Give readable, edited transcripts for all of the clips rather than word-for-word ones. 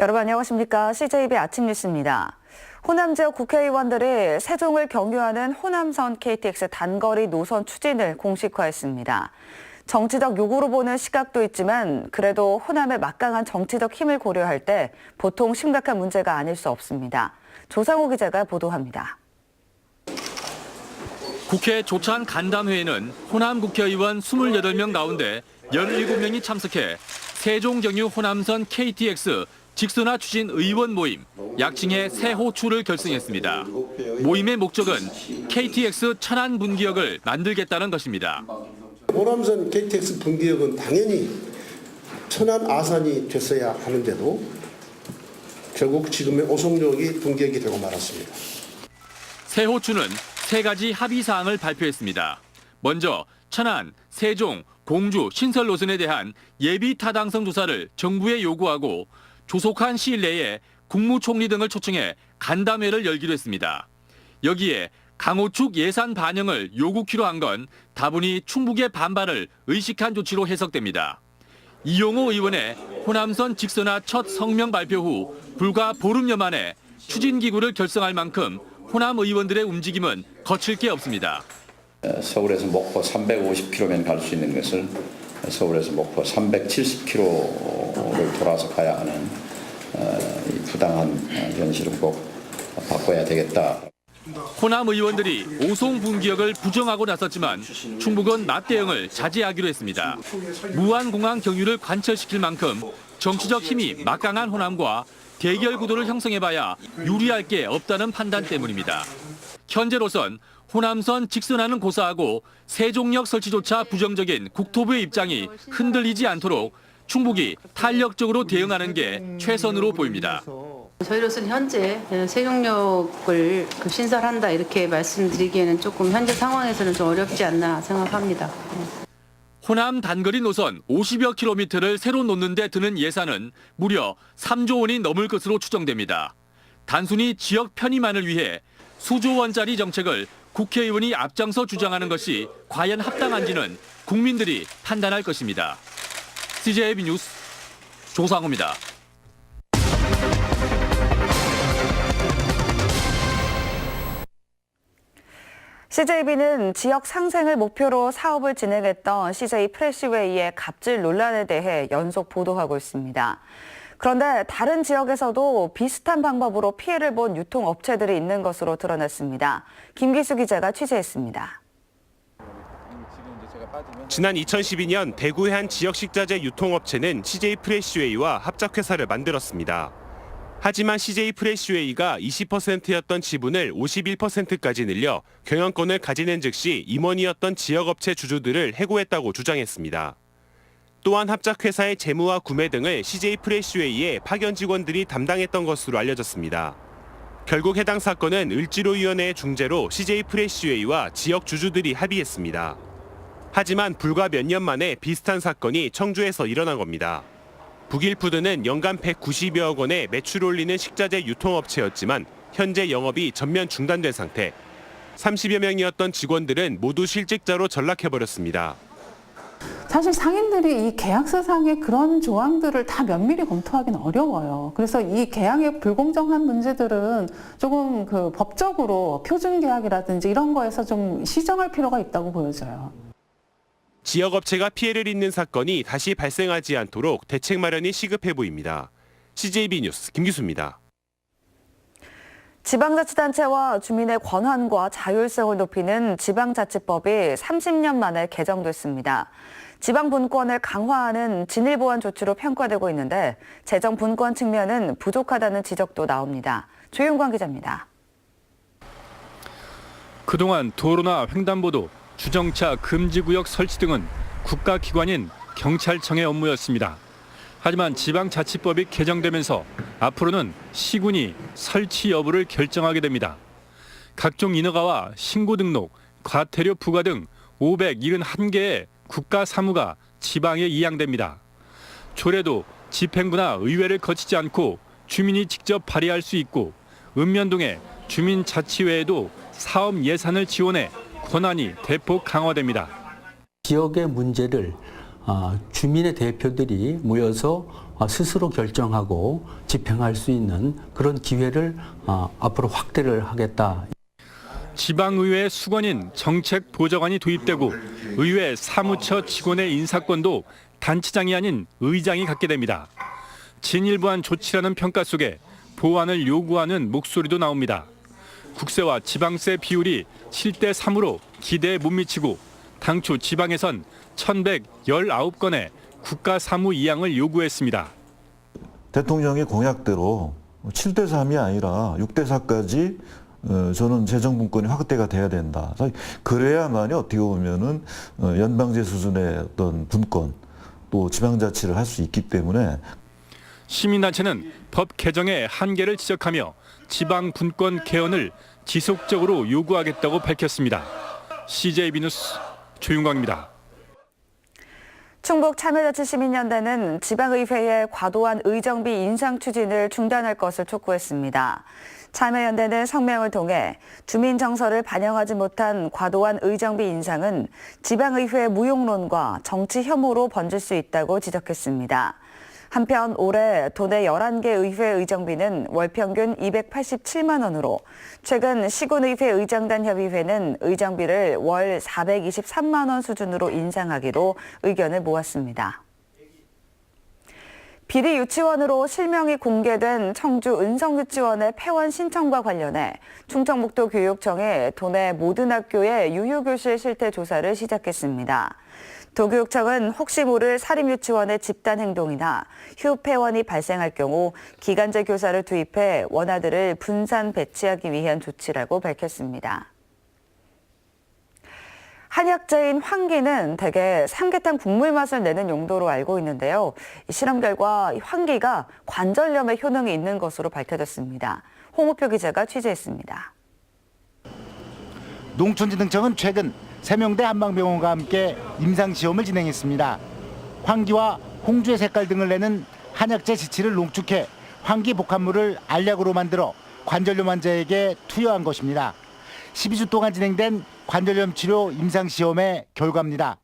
여러분 안녕하십니까? CJB 아침 뉴스입니다. 호남 지역 국회의원들이 세종을 경유하는 호남선 KTX 단거리 노선 추진을 공식화했습니다. 정치적 요구로 보는 시각도 있지만 그래도 호남의 막강한 정치적 힘을 고려할 때 보통 심각한 문제가 아닐 수 없습니다. 조상호 기자가 보도합니다. 국회 조찬 간담회에는 호남 국회의원 28명 가운데 17명이 참석해 세종 경유 호남선 KTX 직선화 추진 의원 모임, 약칭의 세호추를 결성했습니다. 모임의 목적은 KTX 천안 분기역을 만들겠다는 것입니다. 호남선 KTX 분기역은 당연히 천안 아산이 됐어야 하는데도 결국 지금의 오송역이 분기역이 되고 말았습니다. 세호추는 세 가지 합의 사항을 발표했습니다. 먼저 천안, 세종, 공주, 신설 노선에 대한 예비 타당성 조사를 정부에 요구하고 조속한 시일 내에 국무총리 등을 초청해 간담회를 열기로 했습니다. 여기에 강호축 예산 반영을 요구키로 한 건 다분히 충북의 반발을 의식한 조치로 해석됩니다. 이용호 의원의 호남선 직선화 첫 성명 발표 후 불과 보름여 만에 추진기구를 결성할 만큼 호남 의원들의 움직임은 거칠 게 없습니다. 서울에서 목포 350km면 갈 수 있는 것을 서울에서 목포 370km를 돌아서 가야 하는 이 부당한 현실을 꼭 바꿔야 되겠다. 호남 의원들이 오송 분기역을 부정하고 나섰지만 충북은 맞대응을 자제하기로 했습니다. 무안공항 경유를 관철시킬 만큼 정치적 힘이 막강한 호남과 대결 구도를 형성해봐야 유리할 게 없다는 판단 때문입니다. 현재로선 호남선 직선화는 고사하고 세종역 설치조차 부정적인 국토부의 입장이 흔들리지 않도록 충북이 탄력적으로 대응하는 게 최선으로 보입니다. 저희로서는 현재 세종역을 신설한다 이렇게 말씀드리기에는 조금 현재 상황에서는 좀 어렵지 않나 생각합니다. 호남 단거리 노선 50여 킬로미터를 새로 놓는 데 드는 예산은 무려 3조 원이 넘을 것으로 추정됩니다. 단순히 지역 편의만을 위해 수조 원짜리 정책을 국회의원이 앞장서 주장하는 것이 과연 합당한지는 국민들이 판단할 것입니다. CJB 뉴스 조상호입니다. CJB는 지역 상생을 목표로 사업을 진행했던 CJ 프레시웨이의 갑질 논란에 대해 연속 보도하고 있습니다. 그런데 다른 지역에서도 비슷한 방법으로 피해를 본 유통업체들이 있는 것으로 드러났습니다. 김기수 기자가 취재했습니다. 지난 2012년 대구의 한 지역 식자재 유통업체는 CJ 프레시웨이와 합작회사를 만들었습니다. 하지만 CJ 프레시웨이가 20%였던 지분을 51%까지 늘려 경영권을 가지는 즉시 임원이었던 지역업체 주주들을 해고했다고 주장했습니다. 또한 합작회사의 재무와 구매 등을 CJ 프레시웨이의 파견 직원들이 담당했던 것으로 알려졌습니다. 결국 해당 사건은 을지로위원회의 중재로 CJ 프레시웨이와 지역 주주들이 합의했습니다. 하지만 불과 몇 년 만에 비슷한 사건이 청주에서 일어난 겁니다. 북일푸드는 연간 190여억 원의 매출을 올리는 식자재 유통업체였지만 현재 영업이 전면 중단된 상태. 30여 명이었던 직원들은 모두 실직자로 전락해버렸습니다. 사실 상인들이 이 계약서상의 그런 조항들을 다 면밀히 검토하기는 어려워요. 그래서 이 계약의 불공정한 문제들은 조금 법적으로 표준 계약이라든지 이런 거에서 좀 시정할 필요가 있다고 보여져요. 지역업체가 피해를 입는 사건이 다시 발생하지 않도록 대책 마련이 시급해 보입니다. CJB 뉴스 김기수입니다. 지방자치단체와 주민의 권한과 자율성을 높이는 지방자치법이 30년 만에 개정됐습니다. 지방분권을 강화하는 진일보완 조치로 평가되고 있는데 재정분권 측면은 부족하다는 지적도 나옵니다. 조윤광 기자입니다. 그동안 도로나 횡단보도, 주정차 금지구역 설치 등은 국가기관인 경찰청의 업무였습니다. 하지만 지방자치법이 개정되면서 앞으로는 시군이 설치 여부를 결정하게 됩니다. 각종 인허가와 신고 등록, 과태료 부과 등 571개의 국가 사무가 지방에 이양됩니다. 조례도 집행부나 의회를 거치지 않고 주민이 직접 발의할 수 있고 읍면동의 주민자치회에도 사업 예산을 지원해 권한이 대폭 강화됩니다. 지역의 문제를 주민의 대표들이 모여서 스스로 결정하고 집행할 수 있는 그런 기회를 앞으로 확대를 하겠다. 지방의회 수건인 정책보좌관이 도입되고 의회 사무처 직원의 인사권도 단체장이 아닌 의장이 갖게 됩니다. 진일보한 조치라는 평가 속에 보완을 요구하는 목소리도 나옵니다. 국세와 지방세 비율이 7대 3으로 기대에 못 미치고 당초 지방에선 1,119건의 국가 사무 이양을 요구했습니다. 대통령의 공약대로 7대 3이 아니라 6대 4까지 저는 재정분권이 확대가 돼야 된다. 그래야만이 어떻게 보면은 연방제 수준의 어떤 분권 또 지방자치를 할 수 있기 때문에 시민단체는 법 개정의 한계를 지적하며 지방 분권 개헌을 지속적으로 요구하겠다고 밝혔습니다. CJB 뉴스 조윤광입니다. 충북참여자치시민연대는 지방의회의 과도한 의정비 인상 추진을 중단할 것을 촉구했습니다. 참여연대는 성명을 통해 주민 정서를 반영하지 못한 과도한 의정비 인상은 지방의회 무용론과 정치 혐오로 번질 수 있다고 지적했습니다. 한편 올해 도내 11개 의회 의정비는 월 평균 287만 원으로 최근 시군의회 의정단 협의회는 의정비를 월 423만 원 수준으로 인상하기로 의견을 모았습니다. 비리 유치원으로 실명이 공개된 청주 은성유치원의 폐원 신청과 관련해 충청북도 교육청이 도내 모든 학교의 유휴교실 실태 조사를 시작했습니다. 도교육청은 혹시 모를 사립유치원의 집단 행동이나 휴폐원이 발생할 경우 기간제 교사를 투입해 원아들을 분산 배치하기 위한 조치라고 밝혔습니다. 한약재인 황기는 대개 삼계탕 국물 맛을 내는 용도로 알고 있는데요. 실험 결과 황기가 관절염에 효능이 있는 것으로 밝혀졌습니다. 홍우표 기자가 취재했습니다. 농촌진흥청은 최근 세명대 한방병원과 함께 임상시험을 진행했습니다. 황기와 홍주의 색깔 등을 내는 한약재 지치를 농축해 황기 복합물을 알약으로 만들어 관절염 환자에게 투여한 것입니다. 12주 동안 진행된 관절염 치료 임상시험의 결과입니다.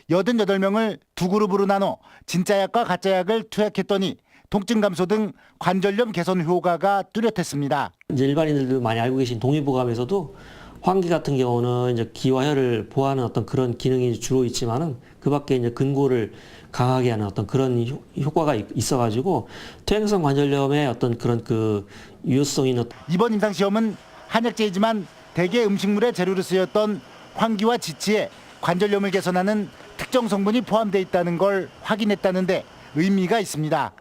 88명을 두 그룹으로 나눠 진짜약과 가짜약을 투약했더니 통증 감소 등 관절염 개선 효과가 뚜렷했습니다. 이제 일반인들도 많이 알고 계신 동의보감에서도 황기 같은 경우는 이제 기와 혈을 보호하는 어떤 그런 기능이 주로 있지만은 그 밖에 이제 근골을 강하게 하는 어떤 그런 효과가 있어가지고 퇴행성 관절염의 어떤 그런 그 유효성이 있는 이번 임상시험은 한약재이지만 대개 음식물의 재료로 쓰였던 황기와 지치에 관절염을 개선하는 특정 성분이 포함되어 있다는 걸 확인했다는데 의미가 있습니다.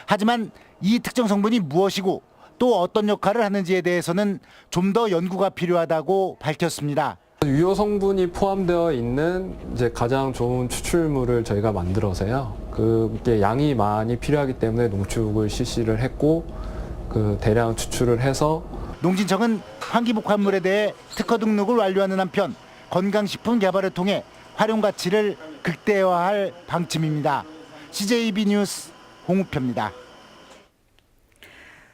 하지만 이 특정 성분이 무엇이고 또 어떤 역할을 하는지에 대해서는 좀 더 연구가 필요하다고 밝혔습니다. 유효 성분이 포함되어 있는 이제 가장 좋은 추출물을 저희가 만들어서요. 그게 양이 많이 필요하기 때문에 농축을 실시를 했고 그 대량 추출을 해서 농진청은 황기복합물에 대해 특허 등록을 완료하는 한편 건강식품 개발을 통해 활용 가치를 극대화할 방침입니다. CJB 뉴스 홍우표입니다.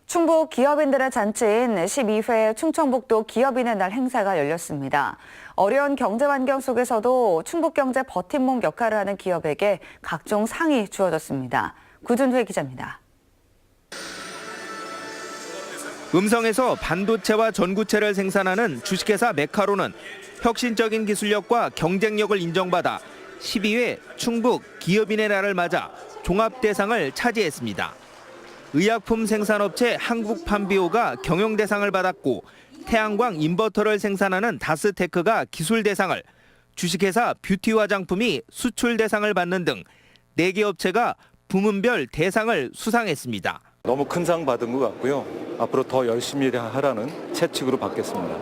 충북 기업인들의 잔치인 12회 충청북도 기업인의 날 행사가 열렸습니다. 어려운 경제 환경 속에서도 충북경제 버팀목 역할을 하는 기업에게 각종 상이 주어졌습니다. 구준회 기자입니다. 음성에서 반도체와 전구체를 생산하는 주식회사 메카로는 혁신적인 기술력과 경쟁력을 인정받아 12회 충북 기업인의 날을 맞아 종합대상을 차지했습니다. 의약품 생산업체 한국판비오가 경영대상을 받았고 태양광 인버터를 생산하는 다스테크가 기술대상을, 주식회사 뷰티 화장품이 수출대상을 받는 등 4개 업체가 부문별 대상을 수상했습니다. 너무 큰 상 받은 것 같고요. 앞으로 더 열심히 하라는 채찍으로 받겠습니다.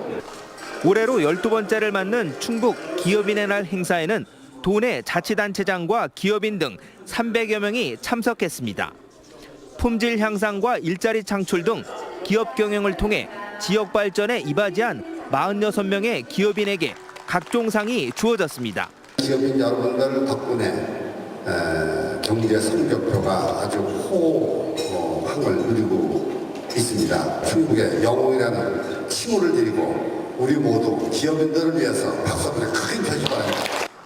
올해로 12번째를 맞는 충북 기업인의 날 행사에는 도내 자치단체장과 기업인 등 300여 명이 참석했습니다. 품질 향상과 일자리 창출 등 기업 경영을 통해 지역 발전에 이바지한 46명의 기업인에게 각종 상이 주어졌습니다. 기업인 여러분들 덕분에 경제 성적표가 아주 호황을 누리고 있습니다. 충북의 영웅이라는 칭호를 드리고 우리 모두 기업인들을 위해서 박수를 크게 쳐주기 바랍니다.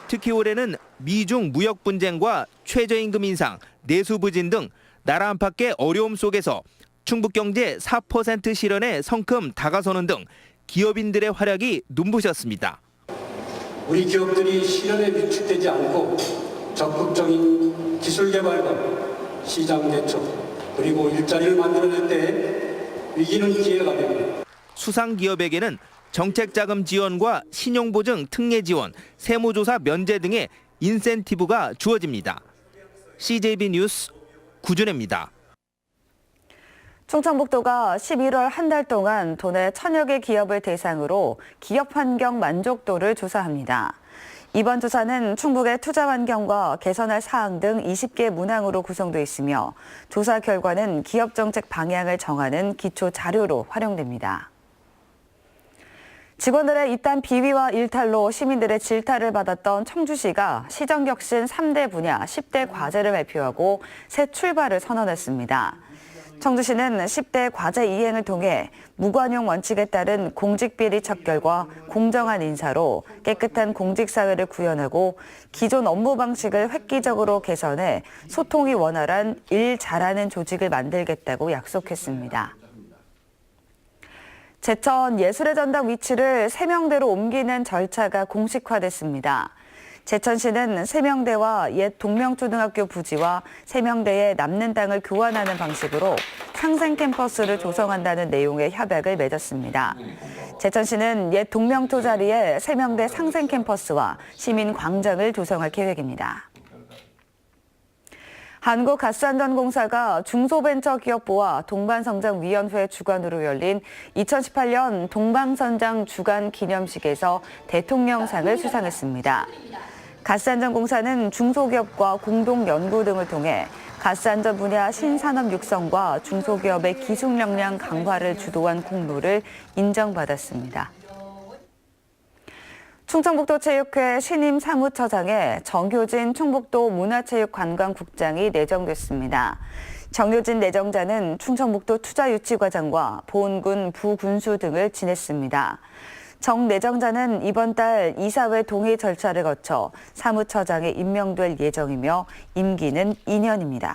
특히 올해는 미중 무역 분쟁과 최저임금 인상, 내수 부진 등 나라 안팎의 어려움 속에서 충북경제 4% 실현에 성큼 다가서는 등 기업인들의 활약이 눈부셨습니다. 우리 기업들이 실현에 위축되지 않고 적극적인 기술 개발과 시장 개척 그리고 일자리를 만들어낼 때 위기는 기회가 됩니다. 수상 기업에게는 정책 자금 지원과 신용보증 특례 지원, 세무조사 면제 등의 인센티브가 주어집니다. CJB 뉴스 구준혜입니다. 충청북도가 11월 한 달 동안 도내 1000여 개 기업을 대상으로 기업 환경 만족도를 조사합니다. 이번 조사는 충북의 투자 환경과 개선할 사항 등 20개 문항으로 구성되어 있으며 조사 결과는 기업 정책 방향을 정하는 기초 자료로 활용됩니다. 직원들의 이딴 비위와 일탈로 시민들의 질타를 받았던 청주시가 시정격신 3대 분야 10대 과제를 발표하고 새 출발을 선언했습니다. 청주시는 10대 과제 이행을 통해 무관용 원칙에 따른 공직비리 척결과 공정한 인사로 깨끗한 공직사회를 구현하고 기존 업무 방식을 획기적으로 개선해 소통이 원활한 일 잘하는 조직을 만들겠다고 약속했습니다. 제천 예술의 전당 위치를 세명대로 옮기는 절차가 공식화됐습니다. 제천시는 세명대와 옛 동명초등학교 부지와 세명대의 남는 땅을 교환하는 방식으로 상생 캠퍼스를 조성한다는 내용의 협약을 맺었습니다. 제천시는 옛 동명초 자리에 세명대 상생 캠퍼스와 시민광장을 조성할 계획입니다. 한국가스안전공사가 중소벤처기업부와 동반성장위원회 주관으로 열린 2018년 동방선장 주간 기념식에서 대통령상을 수상했습니다. 가스안전공사는 중소기업과 공동연구 등을 통해 가스안전 분야 신산업 육성과 중소기업의 기술 역량 강화를 주도한 공로를 인정받았습니다. 충청북도 체육회 신임 사무처장에 정효진 충북도 문화체육관광국장이 내정됐습니다. 정효진 내정자는 충청북도 투자유치과장과 보은군 부군수 등을 지냈습니다. 정 내정자는 이번 달 이사회 동의 절차를 거쳐 사무처장에 임명될 예정이며 임기는 2년입니다.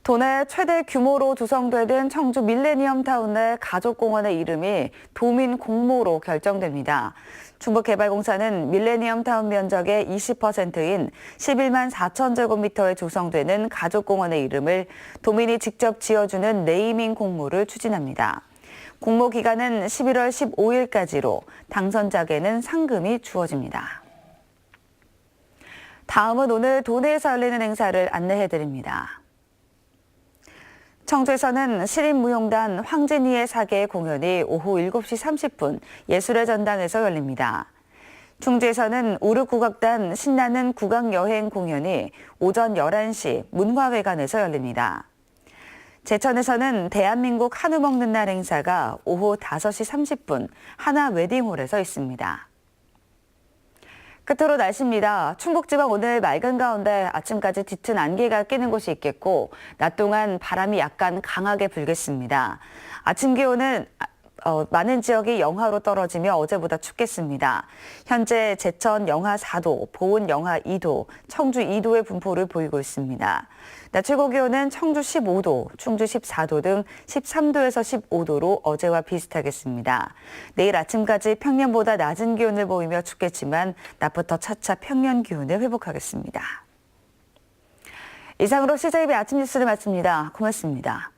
도내 최대 규모로 조성되는 청주 밀레니엄타운 내 가족공원의 이름이 도민공모로 결정됩니다. 충북개발공사는 밀레니엄타운 면적의 20%인 11만 4천 제곱미터에 조성되는 가족공원의 이름을 도민이 직접 지어주는 네이밍 공모를 추진합니다. 공모 기간은 11월 15일까지로 당선자에게는 상금이 주어집니다. 다음은 오늘 도내에서 열리는 행사를 안내해드립니다. 청주에서는 시립무용단 황진이의 사계 공연이 오후 7시 30분 예술의 전당에서 열립니다. 충주에서는 우르국악단 신나는 국악여행 공연이 오전 11시 문화회관에서 열립니다. 제천에서는 대한민국 한우 먹는 날 행사가 오후 5시 30분 하나 웨딩홀에서 있습니다. 끝으로 날씨입니다. 충북지방 오늘 맑은 가운데 아침까지 짙은 안개가 끼는 곳이 있겠고 낮 동안 바람이 약간 강하게 불겠습니다. 아침 기온은 많은 지역이 영하로 떨어지며 어제보다 춥겠습니다. 현재 제천 영하 4도, 보은 영하 2도, 청주 2도의 분포를 보이고 있습니다. 낮 최고 기온은 청주 15도, 충주 14도 등 13도에서 15도로 어제와 비슷하겠습니다. 내일 아침까지 평년보다 낮은 기온을 보이며 춥겠지만 낮부터 차차 평년 기온을 회복하겠습니다. 이상으로 CJB 아침 뉴스를 마칩니다. 고맙습니다.